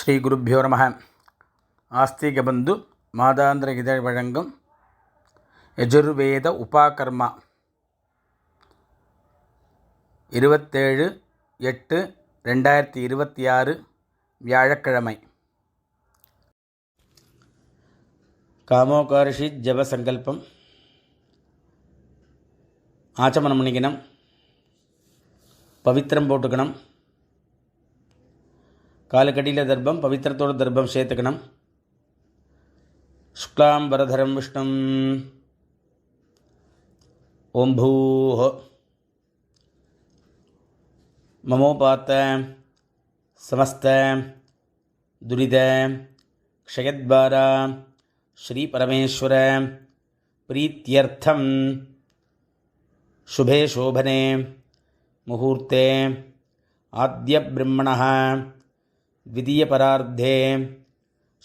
ஸ்ரீ குருப்பியோ நமः. ஆஸ்திக பந்து மாதாந்திர இதழ் வழங்கும் யஜுர்வேத உபாகர்மா 27/8/2026 வியாழக்கிழமை. காமோகாரிஷி ஜப சங்கல்பம் ஆச்சமனம் பண்ணிக்கணும். பவித்திரம் போட்டுக்கணும். காலுக்கடியில் தர்ப்பம், பவித்திரத்தோட தர்ப்பம் சேர்த்துக்கணும். சுக்லாம் வரதரம் விஷ்ணும். ஓம் பூஹ மமோபாத்த சமஸ்த துரித க்ஷயத்வாரா ஸ்ரீ பரமேஸ்வர பிரீத்யர்த்தம் சுபே சோபனே முகூர்த்தே ஆத்ய பிரம்மணः द्वितीय परार्धे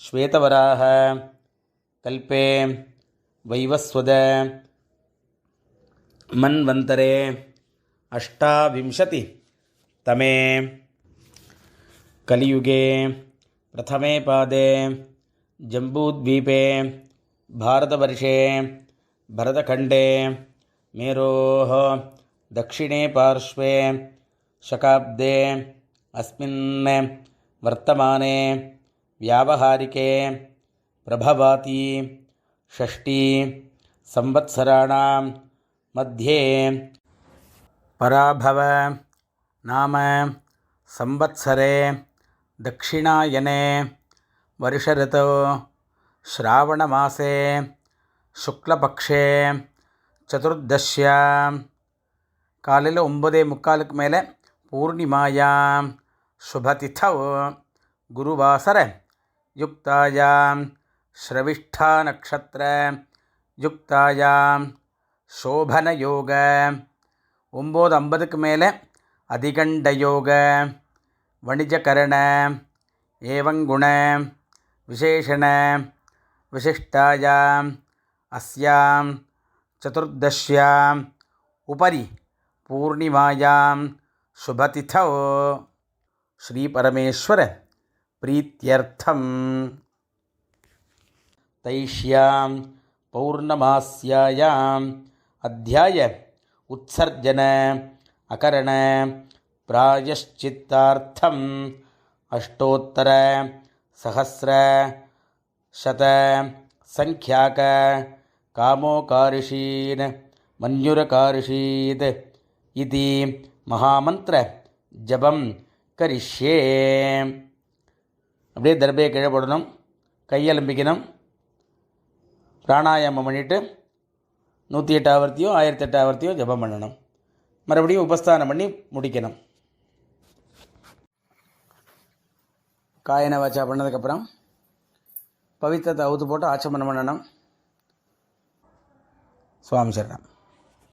श्वेतवराह कल्पे वैवस्वद मन्वन्तरे 28 तमे कलियुगे प्रथमे पादे जम्बूद्वीपे भारतवर्षे भरतखण्डे मेरोः दक्षिणे पार्श्वे शकाब्दे अस्मिन् वर्तमाने व्यावहारिके प्रभवाति षष्ठी संवत्सराणां मध्ये पराभव नाम संवत्सरे दक्षिणायने वर्षऋतौ श्रावणमासे शुक्लपक्षे चतुर्दश्यां कालिल 9:45 ಮೇಲೆ पूर्णिमायां शुभतिथौ गुरुवासर युक्तायां श्रविष्ठा नक्षत्र युक्तायां शोभनयोग 9:50 ಮೇಲೆ अधिगंडयोग वणिजकरण एवं गुण विशेषण विशिष्टायां अस्यां चतुर्दश्याम् उपरि पूर्णिमायां शुभतिथौ श्री परमेश्वर प्रीत्यर्थम तैष्यां पौर्णमास्यायां अध्याय उत्सर्जन अकरण प्रायश्चित्तार्थम अष्टोत्तर सहस्र शत संख्याक कामोकारिषीन् मन्युरकारिषीत् इति महामंत्र जपम करिष्ये. அப்படியே தர்பையை கீழே போடணும். கையெலும்பிக்கணும். பிராணாயாமம் பண்ணிவிட்டு 108 ஆவர்த்தியோ 1008 ஆவர்த்தியோ ஜபம் பண்ணணும். மறுபடியும் உபஸ்தானம் பண்ணி முடிக்கணும். காயன வாச்சா பண்ணதுக்கப்புறம் பவித்திரத்தை அவுத்து போட்டு ஆச்சமனம் பண்ணணும். சுவாமி சரணம்.